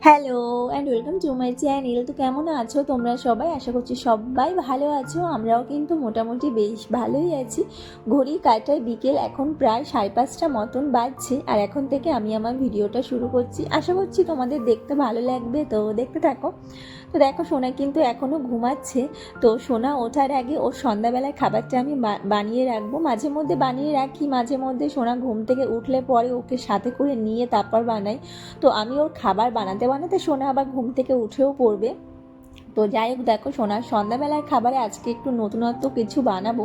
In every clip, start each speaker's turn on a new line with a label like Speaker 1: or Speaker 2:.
Speaker 1: Hello and welcome to my channel. তো কেমন আছো তোমরা সবাই? আশা করছি সবাই ভালো আছো। আমরাও কিন্তু মোটামুটি বেশ ভালোই আছি। ঘড়ি কাটায় বিকেল এখন প্রায় 5:30 মতন বাজছে, আর এখন থেকে আমি আমার ভিডিওটা শুরু করছি। আশা করছি তোমাদের দেখতে ভালো লাগবে, তো দেখতে থাকো। তো দেখো, সোনা কিন্তু এখনও ঘুমাচ্ছে। তো সোনা ওঠার আগে ওর সন্ধ্যাবেলায় খাবারটা আমি বানিয়ে রাখবো। মাঝে মধ্যে বানিয়ে রাখি, মাঝে মধ্যে সোনা ঘুম থেকে উঠলে পরে ওকে সাথে করে নিয়ে তারপর বানাই। তো আমি ওর খাবার বানাতে বানাতে সোনা আবার ঘুম থেকে উঠেও পড়বে। তো যাই হোক, দেখো সোনার সন্ধ্যাবেলার খাবারে আজকে একটু নতুনত্ব কিছু বানাবো,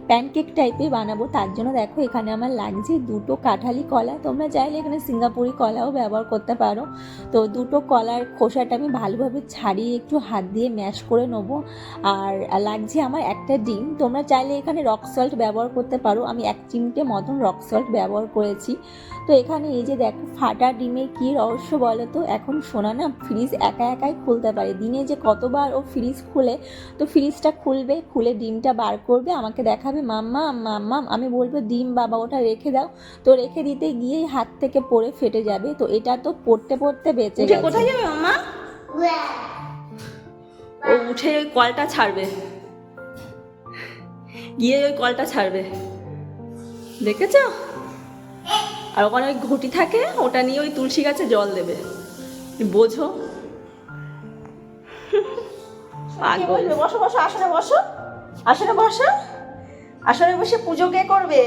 Speaker 1: প্যানকেক টাইপের বানাবো। তার জন্য দেখো এখানে আমার লাগছে 2টো কাঁঠালি কলা। তোমরা চাইলে এখানে সিঙ্গাপুরি কলাও ব্যবহার করতে পারো। তো 2টো কলার খোসাটা আমি ভালোভাবে ছাড়িয়ে একটু হাত দিয়ে ম্যাশ করে নেবো। আর লাগছে আমার একটা ডিম। তোমরা চাইলে এখানে রক সল্ট ব্যবহার করতে পারো, আমি 1 চিমটে মতন রক সল্ট ব্যবহার করেছি। তো এখানে এই যে দেখো, ফাটা ডিমের কী রহস্য বলো তো। এখন সোনা না ফ্রিজ একাই খুলতে পারে, দিনে যে কতবার ও ফ্রিজ খুলে। তো ফ্রিজটা খুলবে, খুলে ডিমটা বার করবে, আমাকে দেখাবে মাম্মা মাম্মা, আমি বলবো ডিম বাবা ওটা রেখে দাও। তো রেখে দিতে গিয়েই হাত থেকে পড়ে ফেটে যাবে। তো এটা তো পড়তে পড়তে বেঁচে গেছে।
Speaker 2: কোথায় যাবে মাম্মা? ও উঠে ওই কলটা ছাড়বে, গিয়ে ওই কলটা ছাড়বে, দেখেছো? আর ওখানে ওই ঘটি থাকে, ওটা নিয়ে ওই তুলসী গাছে জল দেবে, বোঝো? পাগল। বসো বসো, আসনে বসো, আসনে বসো, আসনে বসে পুজো কে করবে?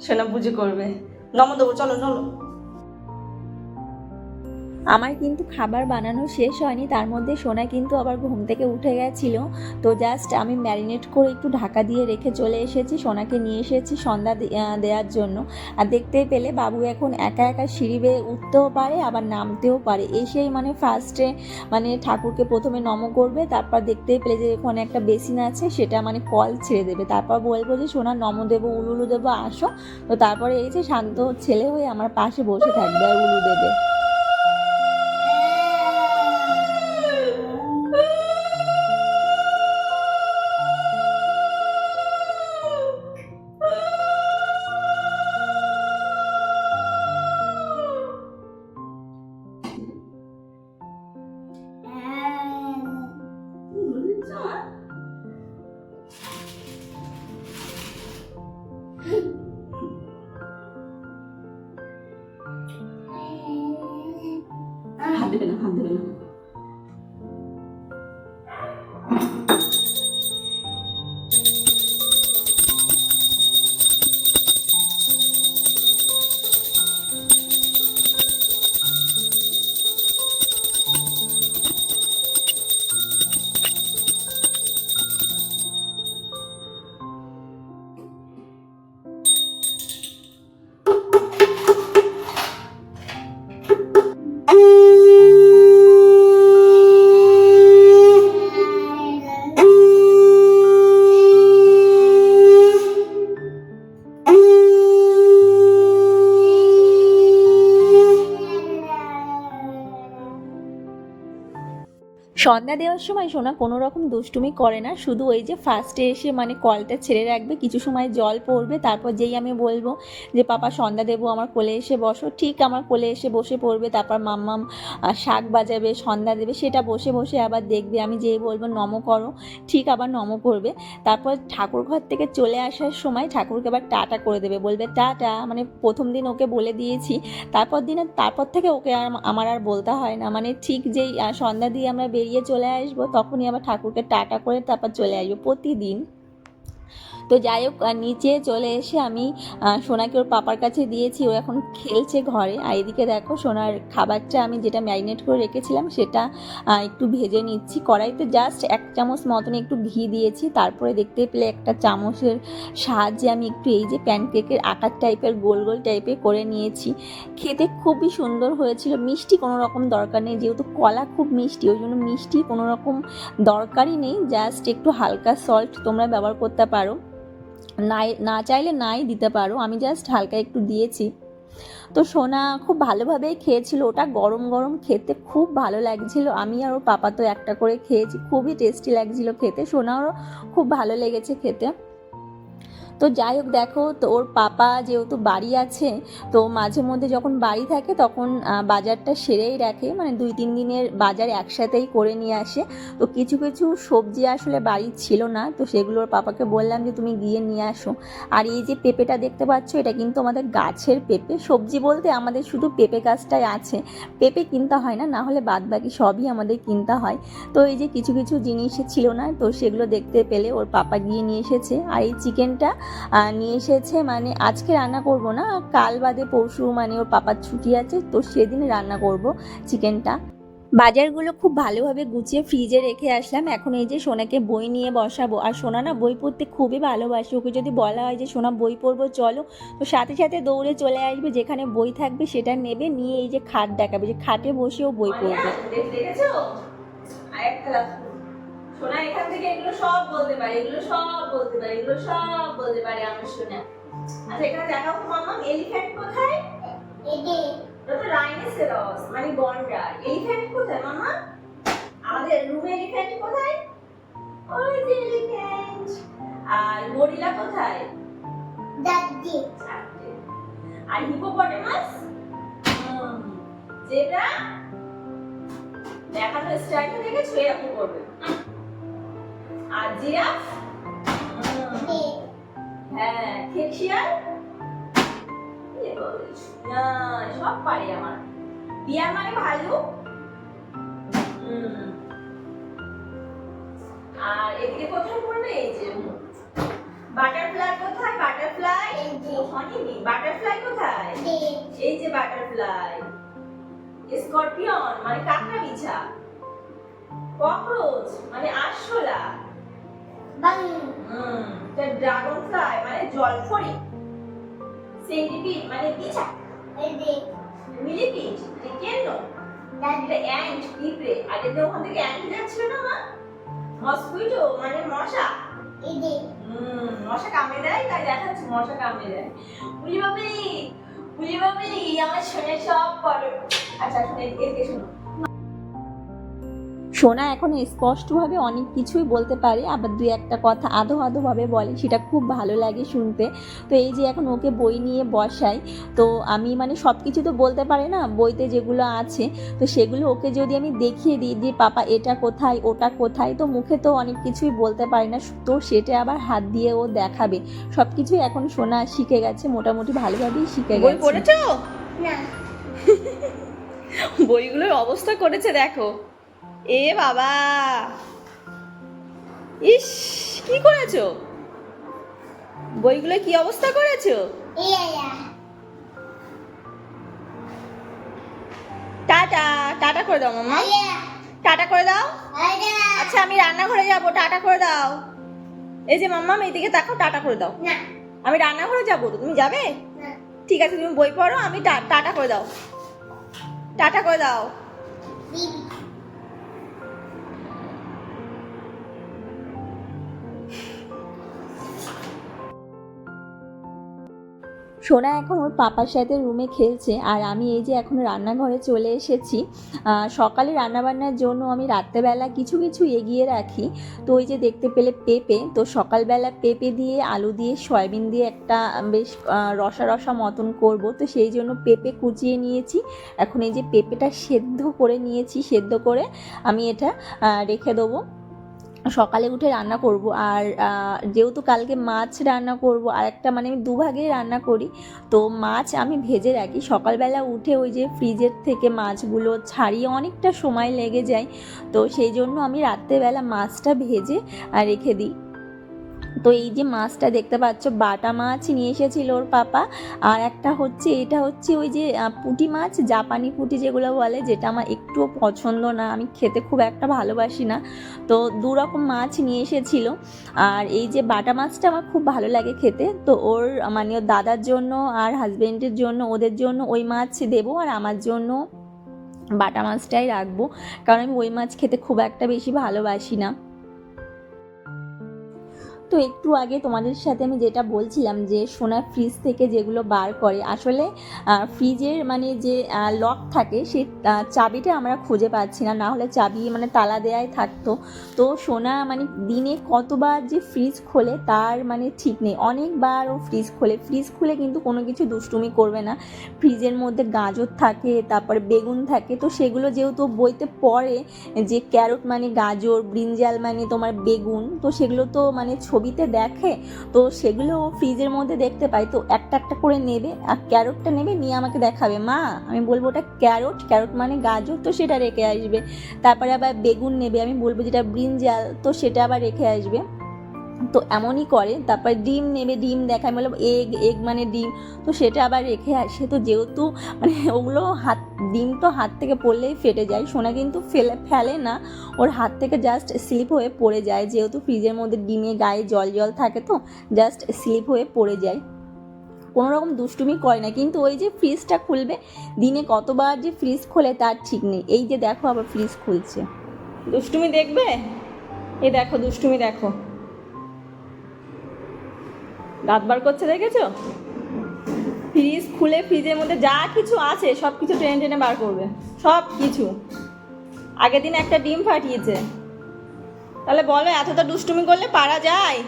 Speaker 2: সোনা পুজো করবে, নম দেবো, চলো চলো।
Speaker 1: আমার কিন্তু খাবার বানানো শেষ হয়নি, তার মধ্যে সোনা কিন্তু আবার ঘুম থেকে উঠে গেছিল। তো জাস্ট আমি ম্যারিনেট করে একটু ঢাকা দিয়ে রেখে চলে এসেছি, সোনাকে নিয়ে এসেছি সন্ধ্যা দেওয়ার জন্য। আর দেখতেই পেলে বাবু এখন একা একা সিঁড়ি বেয়ে উঠতেও পারে আবার নামতেও পারে। এসেই মানে ফার্স্টে মানে ঠাকুরকে প্রথমে নম করবে, তারপর দেখতেই পেলে যে ওখানে একটা বেসিন আছে, সেটা মানে কল ছেড়ে দেবে। তারপর বলবো যে সোনা নম দেবো, উলুলু দেবো, আসো। তো তারপরে এই যে শান্ত ছেলে হয়ে আমার পাশে বসে থাকবে আর উলু দেবে।
Speaker 2: হাত দেবে না, হাত দেবে না।
Speaker 1: সন্ধ্যা দেওয়ার সময় সোনা কোনো রকম দুষ্টুমি করে না, শুধু ওই যে ফার্স্টে এসে মানে কলটা ছেড়ে রাখবে, কিছু সময় জল পড়বে, তারপর যেই আমি বলবো যে পাপা সন্ধ্যা দেবো আমার কোলে এসে বসো, ঠিক আমার কোলে এসে বসে পড়বে। তারপর মাম্মাম শাক বাজাবে, সন্ধ্যা দেবে, সেটা বসে বসে আবার দেখবে। আমি যেই বলবো নম করো, ঠিক আবার নম করবে। তারপর ঠাকুর ঘর থেকে চলে আসার সময় ঠাকুরকে আবার টাটা করে দেবে, বলবে টাটা। মানে প্রথম দিন ওকে বলে দিয়েছি, তারপর থেকে ওকে আমার আর বলতে হয় না। মানে ঠিক যেই সন্ধ্যা দিয়ে আমরা বেরিয়ে চলে আসবো, তখনই আবার ঠাকুরকে টাটা করে তারপর চলে আসবো প্রতিদিন। তো যাই হোক, নিচে চলে এসে আমি সোনাকে ওর পাপার কাছে দিয়েছি, ও এখন খেলছে ঘরে। আর এদিকে দেখো সোনার খাবারটা আমি যেটা ম্যারিনেট করে রেখেছিলাম সেটা একটু ভেজে নিচ্ছি। কড়াইতে জাস্ট 1 চামচ মতন একটু ঘি দিয়েছি, তারপরে দেখতে পেলে একটা চামচের সাহায্যে আমি একটু এই যে প্যানকেকের আকার টাইপের গোল গোল টাইপের করে নিয়েছি। খেতে খুবই সুন্দর হয়েছিল। মিষ্টি কোনো রকম দরকার নেই, যেহেতু কলা খুব মিষ্টি, ওই জন্য মিষ্টি কোনো রকম দরকারই নেই। জাস্ট একটু হালকা সল্ট তোমরা ব্যবহার করতে পারো, না চাইলে নাই দিতে পারো, আমি জাস্ট হালকা একটু দিয়েছি। তো সোনা খুব ভালোভাবেই খেয়েছিল, ওটা গরম গরম খেতে খুব ভালো লাগছিল। আমি আর ওর পাপা তো একটা করে খেয়েছি, খুবই টেস্টি লাগছিল খেতে, সোনারও খুব ভালো লেগেছে খেতে। তো যাই হোক দেখো, তো ওর পাপা যেহেতু বাড়ি আছে, তো মাঝে মধ্যে যখন বাড়ি থাকে তখন বাজারটা সেরেই রাখে, মানে 2-3 দিনের বাজার একসাথেই করে নিয়ে আসে। তো কিছু কিছু সবজি আসলে বাড়ি ছিল না, তো সেগুলো ওর পাপাকে বললাম যে তুমি গিয়ে নিয়ে আসো। আর এই যে পেঁপেটা দেখতে পাচ্ছ, এটা কিন্তু আমাদের গাছের পেঁপে। সবজি বলতে আমাদের শুধু পেঁপে গাছটাই আছে, পেঁপে কিনতে হয় না, না হলে বাদ বাকি সবই আমাদের কিনতে হয়। তো এই যে কিছু কিছু জিনিস ছিল না, তো সেগুলো দেখতে পেলে ওর পাপা গিয়ে নিয়ে এসেছে। আর এই চিকেনটা নিয়ে এসেছে, মানে আজকে রান্না করব না, কাল বাদে পরশু মানে ওর পাপার ছুটি আছে, তো সেদিন রান্না করব চিকেনটা। বাজারগুলো খুব ভালোভাবে গুছিয়ে ফ্রিজে রেখে আসলাম। এখন এই যে সোনাকে বই নিয়ে বসাবো, আর সোনা না বই পড়তে খুবই ভালোবাসে। ওকে যদি বলা হয় যে সোনা বই পড়বো চলো, তো সাথে সাথে দৌড়ে চলে আসবে, যেখানে বই থাকবে সেটা নেবে, নিয়ে এই যে খাট দেখাবে, যে খাটে বসেও বই পড়বে।
Speaker 2: দেখেছো আরেকটা দেখো, সোনা এখান থেকে এগুলো সব বলতে পারে, এগুলো সব বলতে পারে, এগুলো সব বলতে পারে আমার সোনা। আচ্ছা এখানে দেখাও তো মাম্মা, এলিফ্যান্ট কোথায়? এটা তো রাইনোসেরস মানে গন্ডার। এলিফ্যান্ট কোথায় মাম্মা? আমাদের রুমে এলিফ্যান্ট কোথায়? ওই যে এলিফ্যান্ট। আর গরিলা কোথায়? দাদি। আর হিপোপটেমাস? জেব্রা? দেখানো স্টাইলটা দেখেছো, এরকম করবে। আর জিরাফ? হ্যাঁ, খেকশিয়াল? সব পারি আমার। বিয়ার মানে ভালুক। আর এদিকে কোথায় পড়বে? এই যে বাটারফ্লাই কোথায়? বাটারফ্লাই হনিবি। বাটারফ্লাই কোথায়? এই যে বাটারফ্লাই। স্করপিয়ন মানে কাঁকড়া বিছা। ককরোচ মানে আরশোলা। ড্রাগন ফ্লাই মানে জলফড়ি। সেন্টিপিড মানে বিছা। মিলিপিড কেন? এটা অ্যান্ট, পিঁপড়ে। আর এটা ওখান থেকে অ্যান্ট যাচ্ছিল না মা? মসকুইটো মানে মশা। মশা কামড়ে দেয়, তাই দেখাচ্ছি মশা কামড়ে দেয়। উলি বাবলি, উলি বাবলি আমার শোনে সব করে। আচ্ছা শুনে এদিকে শুনো।
Speaker 1: সোনা এখন স্পষ্টভাবে অনেক কিছুই বলতে পারে, আবার 2-1টা কথা আধো আধোভাবে বলে, সেটা খুব ভালো লাগে শুনতে। তো এই যে এখন ওকে বই নিয়ে বসাই, তো আমি মানে সব কিছু তো বলতে পারে না, বইতে যেগুলো আছে তো সেগুলো ওকে যদি আমি দেখিয়ে দিই যে পাপা এটা কোথায় ওটা কোথায়, তো মুখে তো অনেক কিছুই বলতে পারে না, তো সেটা আবার হাত দিয়ে ও দেখাবে। সব কিছুই এখন সোনা শিখে গেছে, মোটামুটি ভালোভাবেই শিখে গেছে।
Speaker 2: বই পড়েছো? না। বইগুলোর অবস্থা করেছে দেখো। এ বাবা, ইস কি করেছো? বইগুলো কি অবস্থা করেছো? টাটা টাটা করে দাও মাম্মা, টাটা করে দাও। আচ্ছা আমি রান্নাঘরে যাবো, টাটা করে দাও। এই যে মাম্মা এইদিকে তাকাও, টাটা করে দাও। আমি রান্নাঘরে যাবো, তো তুমি যাবে? ঠিক আছে তুমি বই পড়ো, আমি টাটা করে দাও, টাটা করে দাও।
Speaker 1: সোনা এখন ওর পাপার সাথে রুমে খেলছে, আর আমি এই যে এখন রান্নাঘরে চলে এসেছি। সকালে রান্নাবান্নার জন্য আমি রাত্রেবেলা কিছু কিছু এগিয়ে রাখি। তো ওই যে দেখতে পেলে পেঁপে, তো সকালবেলা পেঁপে দিয়ে আলু দিয়ে সয়াবিন দিয়ে একটা বেশ রসা রসা মতন করব, তো সেই জন্য পেঁপে কুচিয়ে নিয়েছি। এখন এই যে পেঁপেটা সেদ্ধ করে নিয়েছি, সেদ্ধ করে আমি এটা রেখে দেবো, সকালে উঠে রান্না করব। আর যেহেতু কালকে মাছ রান্না করব, আর একটা মানে আমি দুভাগেই রান্না করি, তো মাছ আমি ভেজে রাখি। সকালবেলা উঠে ওই যে ফ্রিজের থেকে মাছগুলো ছাড়িয়ে অনেকটা সময় লেগে যায়, তো সেই জন্য আমি রাত্রেবেলা মাছটা ভেজে রেখে দিই। তো এই যে মাছটা দেখতে পাচ্ছ, বাটা মাছ নিয়ে এসেছিল ওর পাপা, আর একটা হচ্ছে এটা হচ্ছে ওই যে পুঁটি মাছ, জাপানি পুঁটি যেগুলো বলে, যেটা আমার একটুও পছন্দ না, আমি খেতে খুব একটা ভালোবাসি না। তো 2 রকম মাছ নিয়ে এসেছিল। আর এই যে বাটা মাছটা আমার খুব ভালো লাগে খেতে, তো ওর মানে ওর দাদার জন্য আর হাজবেন্ডের জন্য, ওদের জন্য ওই মাছ দেবো, আর আমার জন্য বাটা মাছটাই রাখবো, কারণ আমি ওই মাছ খেতে খুব একটা বেশি ভালোবাসি না। তো একটু আগে তোমাদের সাথে আমি যেটা বলছিলাম যে সোনা ফ্রিজ থেকে যেগুলো বার করে, আসলে ফ্রিজের মানে যে লক থাকে সেই চাবিটা আমরা খুঁজে পাচ্ছি না, না হলে চাবি মানে তালা দেয়াই থাকতো। তো সোনা মানে দিনে কতবার যে ফ্রিজ খোলে তার মানে ঠিক নেই, অনেকবার ও ফ্রিজ খোলে। ফ্রিজ খুলে কিন্তু কোনো কিছু দুষ্টুমি করবে না। ফ্রিজের মধ্যে গাজর থাকে, তারপরে বেগুন থাকে, তো সেগুলো যেহেতু বইতে পড়ে যে ক্যারট মানে গাজর, ব্রিঞ্জাল মানে তোমার বেগুন, তো সেগুলো তো মানে ছবিতে দেখে, তো সেগুলো ফ্রিজের মধ্যে দেখতে পাই। তো একটা একটা করে নেবে, আর ক্যারটটা নেবে, নিয়ে আমাকে দেখাবে, মা আমি বলবো ওটা ক্যারট, ক্যারট মানে গাজর, তো সেটা রেখে আসবে। তারপরে আবার বেগুন নেবে, আমি বলবো যেটা ব্রিঞ্জাল, তো সেটা আবার রেখে আসবে। তো এমনই করে। তারপর ডিম নেবে, ডিম দেখায়, বললাম এগ, এগ মানে ডিম, তো সেটা আবার রেখে আসে। তো যেহেতু মানে ওগুলো ডিম তো হাত থেকে পড়লেই ফেটে যায়, সোনা কিন্তু ফেলে না, ওর হাত থেকে জাস্ট স্লিপ হয়ে পড়ে যায়, যেহেতু ফ্রিজের মধ্যে ডিমে গায়ে জল জল থাকে, তো জাস্ট স্লিপ হয়ে পড়ে যায়। কোনো রকম দুষ্টুমি করে না, কিন্তু ওই যে ফ্রিজটা খুলবে, দিনে কতবার যে ফ্রিজ খোলে তার ঠিক নেই। এই যে দেখো আবার ফ্রিজ খুলছে, দুষ্টুমি দেখবে, এই দেখো দুষ্টুমি দেখো, দাঁত বার করছে, দেখেছো? ফ্রিজ খুলে ফ্রিজের মধ্যে যা কিছু আছে সব কিছু টেনে টেনে বার করবে, সব কিছু। আগের দিন একটা ডিম ফাটিয়েছে। তাহলে বলো এতটা দুষ্টুমি করলে পারা যায়?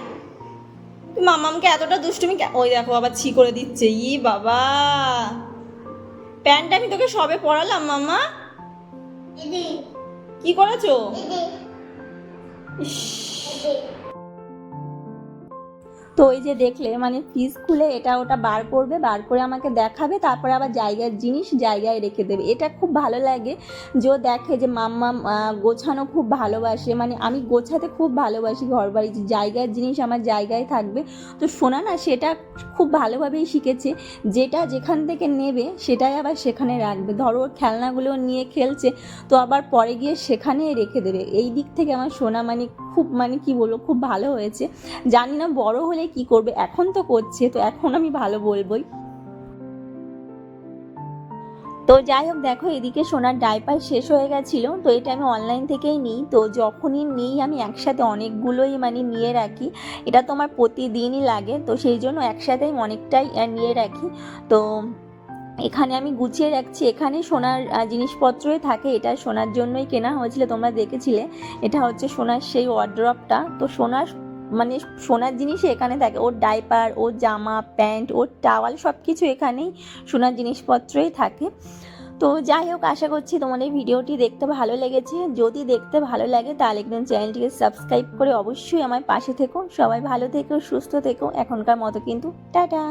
Speaker 1: তুমি মামামকে এতটা দুষ্টুমি ওই দেখো আবার ছি করে দিচ্ছে, ই বাবা, প্যান্টটা আমি তোকে সবে পরালাম মাম্মা, কি করেছো? ইস, তো ওই যে দেখলে মানে ফ্রিজ খুলে এটা ওটা বার করবে, বার করে আমাকে দেখাবে, তারপরে আবার জায়গার জিনিস জায়গায় রেখে দেবে। এটা খুব ভালো লাগে যে ও দেখে যে মাম্মাম গোছানো খুব ভালোবাসে, মানে আমি গোছাতে খুব ভালোবাসি ঘর বাড়ি, যে জায়গার জিনিস আমার জায়গায় থাকবে। তো শোনা না সেটা খুব ভালোভাবেই শিখেছে, যেটা যেখান থেকে নেবে সেটাই আবার সেখানে রাখবে। ধরো ওর খেলনাগুলো নিয়ে খেলছে, তো আবার পরে গিয়ে সেখানেই রেখে দেবে। এই দিক থেকে আমার সোনা মানে খুব মানে কি বলবো, খুব ভালো হয়েছে। জানি না বড় হলে কি করবে, এখন তো করছে, তো এখন আমি ভালো বলবোই। তো যাই হোক, দেখো এদিকে সোনার ডাইপার শেষ হয়ে গেছিলো, তো এটা আমি অনলাইন থেকেই নিই। তো যখনই নিই আমি একসাথে অনেকগুলোই মানে নিয়ে রাখি, এটা তো আমার প্রতিদিনই লাগে, তো সেই জন্য একসাথেই অনেকটাই নিয়ে রাখি। তো এখানে আমি গুছিয়ে রাখছি, এখানে সোনার জিনিসপত্রই থাকে। এটা সোনার জন্যই কেনা হয়েছিল, তোমরা দেখেছিলে। এটা হচ্ছে সোনার সেই ওয়ার্ড্রপটা। তো সোনার মানে সোনার জিনিসই এখানে থাকে, ওর ডাইপার, ওর জামা প্যান্ট, ওর টাওয়াল, সব কিছু এখানেই সোনার জিনিসপত্রই থাকে। তো যাই হোক, আশা করছি তোমাদের ভিডিওটি দেখতে ভালো লেগেছে। যদি দেখতে ভালো লাগে তাহলে একদম চ্যানেলটিকে সাবস্ক্রাইব করে অবশ্যই আমার পাশে থেকো। সবাই ভালো থেকো, সুস্থ থেকো, এখনকার মতো কিন্তু টাটা।